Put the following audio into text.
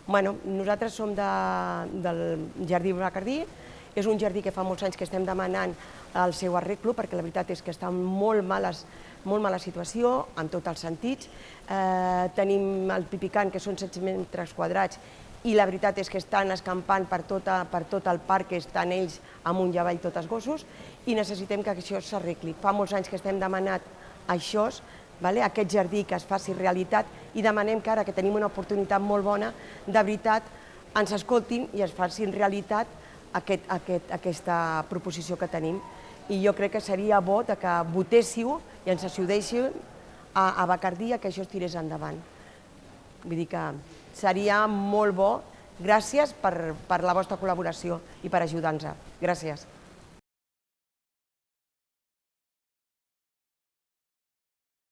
Nosaltres som del Jardí Bacardí, és un jardí que fa molts anys que estem demanant el seu arreglo, perquè la veritat és que està en molt mala situació, en tots els sentits. Tenim el Pipicant, que són 16 metres quadrats, i la veritat és que estan escampant per tot el parc, que estan ells amunt i avall tots els gossos, i necessitem que això s'arregli. Fa molts anys que estem demanant això, aquest jardí que es faci realitat, i demanem que ara que tenim una oportunitat molt bona, de veritat ens escoltin i es facin realitat aquesta proposició que tenim. I jo crec que seria bo que votéssiu i ens ajudéssiu a Bacardí que això es tirés endavant. Vull dir que seria molt bo. Gràcies per la vostra col·laboració i per ajudar-nos. Gràcies.